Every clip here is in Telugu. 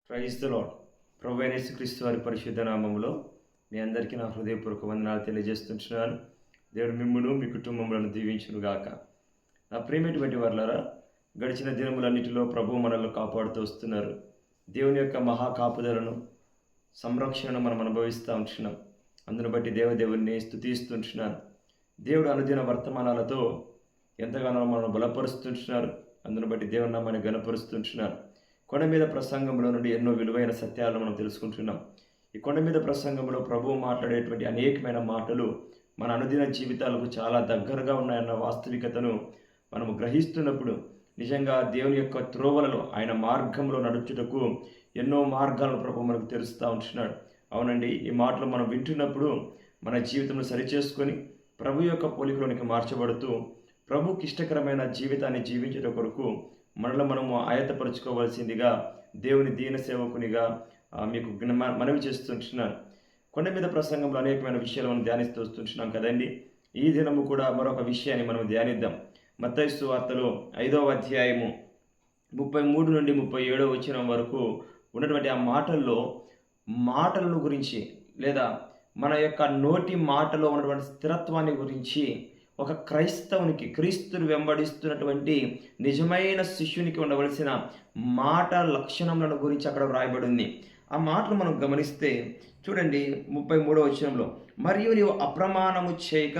Praise the lord. ప్రభువైన యేసుక్రీస్తు వారి పరిశుద్ధ నామములో మీ అందరికీ నా హృదయపూర్వక వందనాలు తెలియజేస్తుంటున్నాను. దేవుడు మిమ్మును మీ కుటుంబములను దీవించును గాక. నా ప్రియమైనటువంటి వారులారా, గడిచిన దినములన్నిటిలో ప్రభు మనల్ని కాపాడుతూ వస్తున్నారు. దేవుని యొక్క మహా కాపుదలను, సంరక్షణను మనం అనుభవిస్తూ ఉంటున్నాం. అందును బట్టి దేవుడిని స్తుతిస్తుంటున్నాను. దేవుడు అనుదిన వర్తమానాలతో ఎంతగానో మనం బలపరుస్తుంటున్నారు. అందును బట్టి దేవుని నామాన్ని గణపరుస్తుంటున్నారు. కొండ మీద ప్రసంగంలో నుండి ఎన్నో విలువైన సత్యాలను మనం తెలుసుకుంటున్నాం. ఈ కొండ మీద ప్రసంగంలో ప్రభువు మాట్లాడేటువంటి అనేకమైన మాటలు మన అనుదిన జీవితాలకు చాలా దగ్గరగా ఉన్నాయన్న వాస్తవికతను మనము గ్రహిస్తున్నప్పుడు నిజంగా దేవుని యొక్క త్రోవలలో ఆయన మార్గంలో నడుచుటకు ఎన్నో మార్గాలను ప్రభు మనకు తెలుస్తూ ఉంటున్నాడు. అవునండి, ఈ మాటలు మనం వింటున్నప్పుడు మన జీవితంలో సరిచేసుకొని ప్రభు యొక్క పోలికలోనికి మార్చబడుతూ ప్రభుకి ఇష్టకరమైన జీవితాన్ని జీవించడం కొరకు మనలో మనము ఆయత్తపరుచుకోవాల్సిందిగా దేవుని దీన సేవకునిగా మీకు మనవి చేస్తుంటున్నాను. కొండ మీద ప్రసంగంలో అనేకమైన విషయాలు మనం ధ్యానిస్తూ వస్తుంటున్నాం కదండి. ఈ దినము కూడా మరొక విషయాన్ని మనం ధ్యానిద్దాం. మత్తయి సువార్తలో 5వ అధ్యాయము 33 నుండి 37 వచనం వరకు ఉన్నటువంటి ఆ మాటలను గురించి, లేదా మన యొక్క నోటి మాటలో ఉన్నటువంటి స్థిరత్వాన్ని గురించి ఒక క్రైస్తవునికి, క్రీస్తుని వెంబడిస్తున్నటువంటి నిజమైన శిష్యునికి ఉండవలసిన మాట లక్షణములను గురించి అక్కడ వ్రాయబడి ఉంది. ఆ మాటలు మనం గమనిస్తే చూడండి, 33వ వచనంలో, మరియు నీవు అప్రమాణము చేయక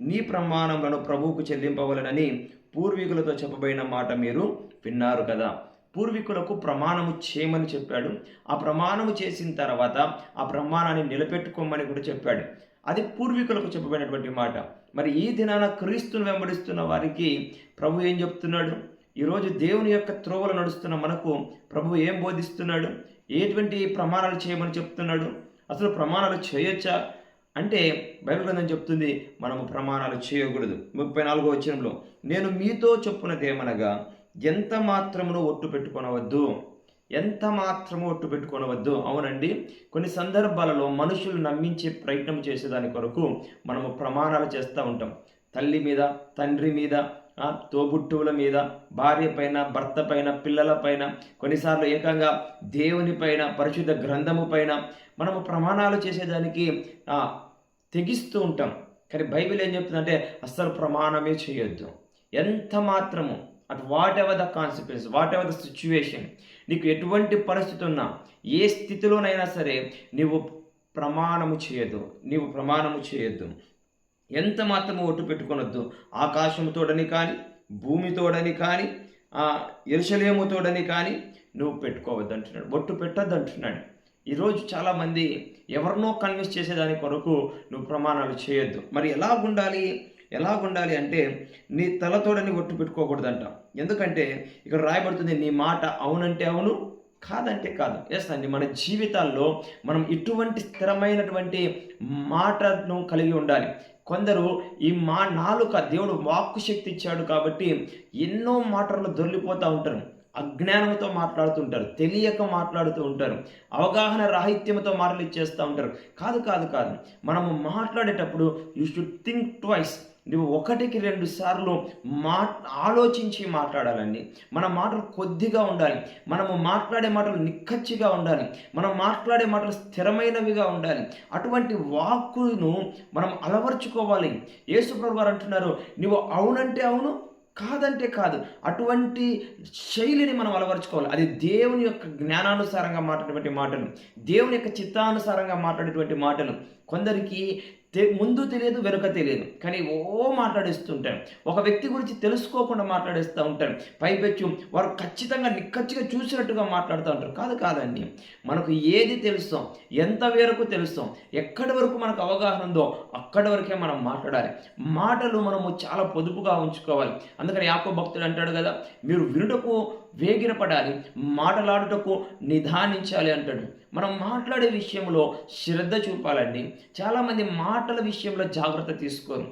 నీ ప్రమాణములను ప్రభువుకు చెల్లింపవలెనని పూర్వీకులతో చెప్పబడిన మాట మీరు విన్నారు కదా. పూర్వీకులకు ప్రమాణము చేయమని చెప్పాడు. ఆ ప్రమాణము చేసిన తర్వాత ఆ ప్రమాణాన్ని నిలబెట్టుకోమని కూడా చెప్పాడు. అది పూర్వీకులకు చెప్పబడినటువంటి మాట. మరి ఈ దినాన క్రీస్తును వెంబడిస్తున్న వారికి ప్రభు ఏం చెప్తున్నాడు? ఈరోజు దేవుని యొక్క త్రోవలు నడుస్తున్న మనకు ప్రభు ఏం బోధిస్తున్నాడు? ఎటువంటి ప్రమాణాలు చేయమని చెప్తున్నాడు? అసలు ప్రమాణాలు చేయొచ్చా అంటే బైబిల్ గ్రంథం చెప్తుంది మనము ప్రమాణాలు చేయకూడదు. 34వ వచనంలో, నేను మీతో చెప్పున్నదేమనగా ఎంత మాత్రమును ఒట్టు పెట్టుకొనవద్దు. ఎంత మాత్రము ఒట్టు పెట్టుకోనవద్దు. అవునండి, కొన్ని సందర్భాలలో మనుషులు నమ్మించే ప్రయత్నం చేసేదాని కొరకు మనము ప్రమాణాలు చేస్తూ ఉంటాం. తల్లి మీద, తండ్రి మీద, తోబుట్టువుల మీద, భార్య పైన, భర్త పైన, పిల్లల పైన, కొన్నిసార్లు ఏకంగా దేవుని పైన, పరిశుద్ధ గ్రంథము పైన మనము ప్రమాణాలు చేసేదానికి తెగిస్తూ ఉంటాం. కానీ బైబిల్ ఏం చెప్తుందంటే అస్సలు ప్రమాణమే చేయొద్దు. ఎంత మాత్రము, at what ever the consequence, what ever the situation, నీకు ఎటువంటి పరిస్థితి ఉన్నా, ఏ స్థితిలోనైనా సరే నీవు ప్రమాణము చేయొద్దు. ఎంత మాత్రము ఒట్టు పెట్టుకొనొద్దు. ఆకాశముతోడని కానీ, భూమితోడని కానీ, యెరూషలేముతోడని కానీ నువ్వు పెట్టుకోవద్దు అంటున్నాడు. ఒట్టు పెట్టొద్దు అంటున్నాడు. ఈరోజు చాలామంది ఎవరినో కన్విన్స్ చేసేదాని కొరకు నువ్వు ప్రమాణాలు చేయొద్దు. మరి ఎలాగుండాలి అంటే నీ తలతోడని ఒట్టు పెట్టుకోకూడదంట. ఎందుకంటే ఇక్కడ రాయబడుతుంది, నీ మాట అవునంటే అవును, కాదంటే కాదు. ఎస్ అండి, మన జీవితాల్లో మనం ఇటువంటి స్థిరమైనటువంటి మాటను కలిగి ఉండాలి. కొందరు ఈ నాలుక, దేవుడు వాక్కు శక్తి ఇచ్చాడు కాబట్టి ఎన్నో మాటలు దొర్లిపోతూ ఉంటారు. అజ్ఞానంతో మాట్లాడుతుంటారు, తెలియక మాట్లాడుతూ ఉంటారు, అవగాహన రాహిత్యంతో మాటలు ఇచ్చేస్తూ ఉంటారు. కాదు. మనము మాట్లాడేటప్పుడు యూ షుడ్ థింక్ ట్వైస్. నువ్వు 1-2 సార్లు ఆలోచించి మాట్లాడాలండి. మన మాటలు కొద్దిగా ఉండాలి. మనము మాట్లాడే మాటలు నిక్కచ్చిగా ఉండాలి. మనం మాట్లాడే మాటలు స్థిరమైనవిగా ఉండాలి. అటువంటి వాక్కును మనం అలవర్చుకోవాలి. యేసు ప్రభువు వారు అంటున్నారు, నువ్వు అవునంటే అవును, కాదంటే కాదు. అటువంటి శైలిని మనం అలవరుచుకోవాలి. అది దేవుని యొక్క జ్ఞానానుసారంగా మాట్లాడేటువంటి మాటలు, దేవుని యొక్క చిత్తానుసారంగా మాట్లాడేటువంటి మాటలు. కొందరికి ముందు తెలియదు, వెనుక తెలియదు, కానీ మాట్లాడేస్తుంటారు. ఒక వ్యక్తి గురించి తెలుసుకోకుండా మాట్లాడేస్తూ ఉంటారు. పైపెచ్చు వారు ఖచ్చితంగా నిక్కచ్చిగా చూసినట్టుగా మాట్లాడుతూ ఉంటారు. కాదండి, మనకు ఏది తెలుసో, ఎంత వరకు తెలుసో, ఎక్కడి వరకు మనకు అవగాహన ఉందో అక్కడి వరకే మనం మాట్లాడాలి. మాటలు మనము చాలా పొదుపుగా ఉంచుకోవాలి. అందుకని యాకోబు భక్తుడు అంటాడు కదా, మీరు వినుటకు వేగిరపడాలి, మాటలాడుటకు నిదానించాలి అంటాడు. మనం మాట్లాడే విషయంలో శ్రద్ధ చూపాలండి. చాలామంది మాటల విషయంలో జాగ్రత్త తీసుకోరు.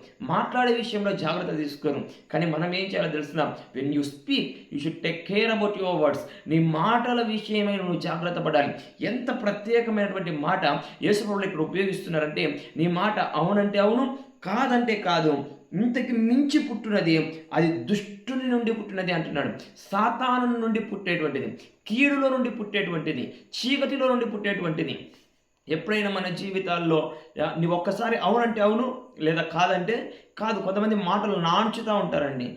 కానీ మనం ఏం చేయాలో తెలుసునా, when you speak you should take care about your words. నీ మాటల విషయమై నువ్వు జాగ్రత్త పడాలి. ఎంత ప్రత్యేకమైనటువంటి మాట యేసు ప్రభువు ఇక్కడ ఉపయోగిస్తున్నారంటే, నీ మాట అవునంటే అవును, కాదంటే కాదు. ఇంతకి మించి పుట్టినది అది దుష్టుని నుండి పుట్టినది అంటున్నాడు. సాతాను నుండి పుట్టేటువంటిది, కీడులో నుండి పుట్టేటువంటిది, చీకటిలో నుండి పుట్టేటువంటిది. ఎప్పుడైనా మన జీవితాల్లో నీవు ఒక్కసారి అవునంటే అవును, లేదా కాదంటే కాదు. కొంతమంది మాటలు నాంచుతూ ఉంటారండి,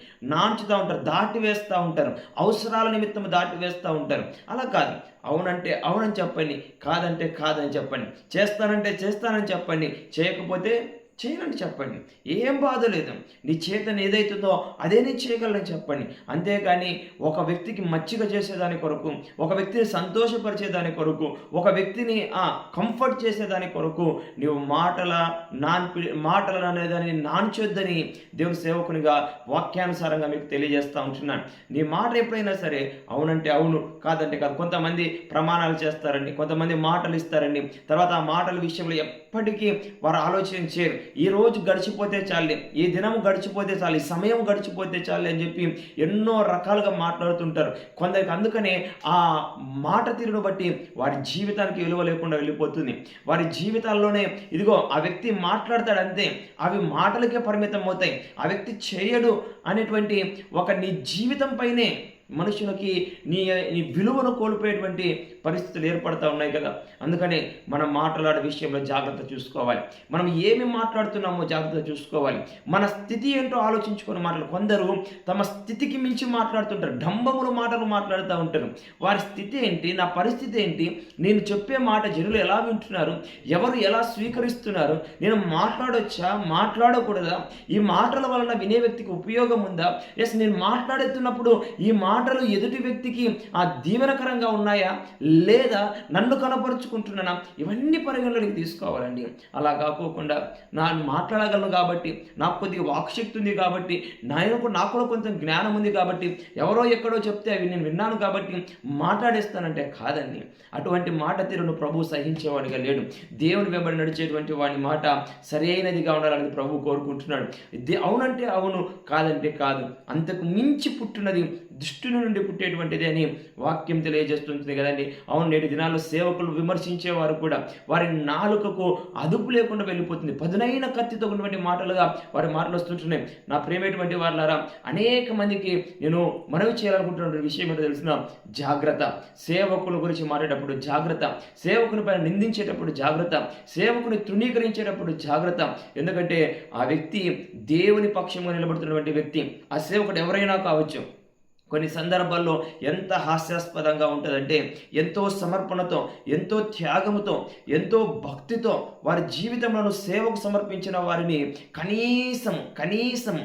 దాటి వేస్తూ ఉంటారు, అవసరాల నిమిత్తం దాటి వేస్తూ ఉంటారు. అలా కాదు, అవునంటే అవునని చెప్పండి, కాదంటే కాదని చెప్పండి, చేస్తానంటే చేస్తానని చెప్పండి, చేయకపోతే చేయనని చెప్పండి. ఏం బాధ లేదు. నీ చేతను ఏదైతుందో అదే నేను చేయగలను చెప్పండి. అంతేకాని ఒక వ్యక్తికి మచ్చిక చేసేదాని కొరకు, ఒక వ్యక్తిని సంతోషపరిచేదాని కొరకు, ఒక వ్యక్తిని కంఫర్ట్ చేసేదాని కొరకు నీవు మాటలు అనేదాన్ని నాన్చొద్దని దేవుని సేవకునిగా వాక్యానుసారంగా మీకు తెలియజేస్తూ ఉంటున్నాను. నీ మాట ఎప్పుడైనా సరే అవునంటే అవును, కాదంటే కాదు. కొంతమంది ప్రమాణాలు చేస్తారండి, కొంతమంది మాటలు ఇస్తారండి, తర్వాత ఆ మాటల విషయంలో ఎప్పటికీ వారు ఆలోచన చేయరు. ఈ రోజు గడిచిపోతే చాలే, ఈ దినం గడిచిపోతే చాలు, ఈ సమయం గడిచిపోతే చాలు అని చెప్పి ఎన్నో రకాలుగా మాట్లాడుతుంటారు కొందరికి. అందుకనే ఆ మాట తీరును బట్టి వారి జీవితానికి విలువ లేకుండా వెళ్ళిపోతుంది. వారి జీవితాల్లోనే ఇదిగో ఆ వ్యక్తి మాట్లాడతాడంతే, అవి మాటలకే పరిమితం అవుతాయి. ఆ వ్యక్తి చేయడు అనేటువంటి ఒక నీ జీవితం పైనే మనుషులకి నీ విలువను కోల్పోయేటువంటి పరిస్థితులు ఏర్పడుతూ ఉన్నాయి కదా. అందుకని మనం మాట్లాడే విషయంలో జాగ్రత్త చూసుకోవాలి. మనం ఏమి మాట్లాడుతున్నామో జాగ్రత్త చూసుకోవాలి. మన స్థితి ఏంటో ఆలోచించుకొని మాట్లాడు. కొందరు తమ స్థితికి మించి మాట్లాడుతుంటారు, డంబములు మాటలు మాట్లాడుతూ ఉంటారు. వారి స్థితి ఏంటి, నా పరిస్థితి ఏంటి, నేను చెప్పే మాట జనులు ఎలా వింటున్నారు, ఎవరు ఎలా స్వీకరిస్తున్నారు, నేను మాట్లాడొచ్చా మాట్లాడకూడదా, ఈ మాటల వలన వినే వ్యక్తికి ఉపయోగం ఉందా, ఎస్ నేను మాట్లాడుతున్నప్పుడు ఈ మాటలు ఎదుటి వ్యక్తికి దీవెనకరంగా ఉన్నాయా, లేదా నన్ను కనపరుచుకుంటున్నానా, ఇవన్నీ పరిగణలోకి తీసుకోవాలండి. అలా కాకోకుండా నేను మాట్లాడగలను కాబట్టి, నాకు కొద్దిగా వాక్శక్తి ఉంది కాబట్టి, నాకు కొంత జ్ఞానం ఉంది కాబట్టి, ఎవరో ఎక్కడో చెప్తే అవి నేను విన్నాను కాబట్టి మాట్లాడేస్తానంటే కాదండి. అటువంటి మాట తీరును ప్రభు సహించేవాడిగా లేడు. దేవుని వెంబడి నడిచేటువంటి వాడి మాట సరైనదిగా ఉండాలని ప్రభు కోరుకుంటున్నాడు. అవునంటే అవును, కాదంటే కాదు. అంతకు మించి పుట్టినది దుష్టుని నుండి పుట్టేటువంటిది అని వాక్యం తెలియజేస్తుంది కదండి. అవును, నేటి దినాల్లో సేవకులు విమర్శించేవారు కూడా వారి నాలుకకు అదుపు లేకుండా వెళ్ళిపోతుంది. పదునైన కత్తితో ఉన్నటువంటి మాటలుగా వారి మాటలు వస్తుంటున్నాయి. నా ప్రేమేటువంటి వారులారా, అనేక మందికి నేను మనవి చేయాలనుకుంటున్న విషయం ఏంటో తెలిసిన జాగ్రత్త. సేవకుల గురించి మాట్లాడేటప్పుడు జాగ్రత్త, సేవకుని పైన నిందించేటప్పుడు జాగ్రత్త, సేవకుని తృణీకరించేటప్పుడు జాగ్రత్త. ఎందుకంటే ఆ వ్యక్తి దేవుని పక్షంగా నిలబడుతున్నటువంటి వ్యక్తి, ఆ సేవకుడు ఎవరైనా కావచ్చు. కొన్ని సందర్భాల్లో ఎంత హాస్యాస్పదంగా ఉంటుందంటే, ఎంతో సమర్పణతో, ఎంతో త్యాగముతో, ఎంతో భక్తితో వారి జీవితంలో సేవకు సమర్పించిన వారిని కనీసం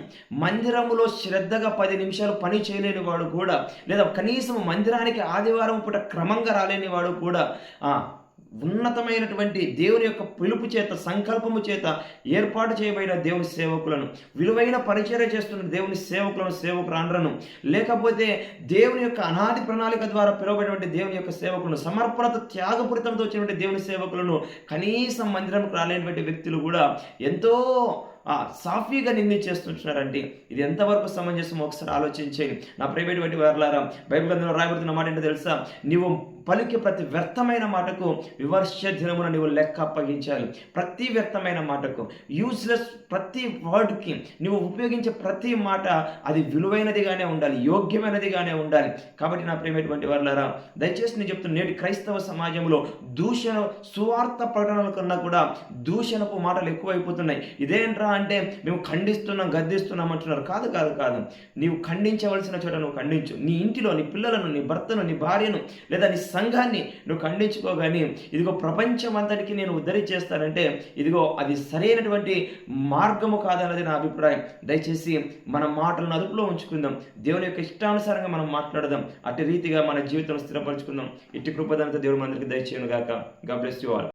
మందిరములో శ్రద్ధగా 10 నిమిషాలు పని చేయలేని వాడు కూడా, లేదా కనీసం మందిరానికి ఆదివారం పూట క్రమంగా రాలేని వాడు కూడా ఉన్నతమైనటువంటి దేవుని యొక్క పిలుపు చేత, సంకల్పము చేత ఏర్పాటు చేయబడిన దేవుని సేవకులను, విలువైన పరిచర్య చేస్తున్న దేవుని సేవకురాండ్రను, లేకపోతే దేవుని యొక్క అనాది ప్రణాళిక ద్వారా పిలువబడినటువంటి దేవుని యొక్క సేవకులను, సమర్పణత త్యాగపూరితంతో వచ్చినటువంటి దేవుని సేవకులను కనీసం మందిరంకు రాలేనటువంటి వ్యక్తులు కూడా ఎంతో సాఫీగా నిందించేస్తుంటున్నారంటే ఇది ఎంతవరకు సమంజసం ఒకసారి ఆలోచించేయండి. నా ప్రైవేట్ వంటి వారులారా, బైబిల్ గ్రంథంలో రాయబడుతున్న మాట ఏంటో తెలుసా? నీవు పలికి ప్రతి వ్యర్థమైన మాటకు వివర్ష దినమున నీవు లెక్క అప్పగించాలి. ప్రతి వ్యర్థమైన మాటకు, యూజ్లెస్ ప్రతి వర్డ్కి నువ్వు ఉపయోగించే ప్రతి మాట అది విలువైనదిగానే ఉండాలి, యోగ్యమైనదిగానే ఉండాలి. కాబట్టి నా ప్రేమటువంటి వారులారా, దయచేసి నేను చెప్తున్నా, నేటి క్రైస్తవ సమాజంలో సువార్త ప్రకటనల కన్నా కూడా దూషణపు మాటలు ఎక్కువైపోతున్నాయి. ఇదేంట్రా అంటే మేము ఖండిస్తున్నాం, గద్దిస్తున్నాం అంటున్నారు. కాదు కాదు కాదు నీవు ఖండించవలసిన చోట నువ్వు ఖండించు. నీ ఇంటిలో నీ పిల్లలను, నీ భర్తను, నీ భార్యను, లేదా నీ సంఘాన్ని నువ్వు ఖండించుకోగాని, ఇదిగో ప్రపంచం అంతటికి నేను ఉద్ధరించేస్తానంటే ఇదిగో అది సరైనటువంటి మార్గము కాదన్నది నా అభిప్రాయం. దయచేసి మన మాటలను అదుపులో ఉంచుకుందాం. దేవుని యొక్క ఇష్టానుసారంగా మనం మాట్లాడదాం. అటు రీతిగా మన జీవితం స్థిరపరచుకుందాం. ఇట్టి కృపదంతా దేవుడు మనందరికీ దయచేయును గాక. God bless you all.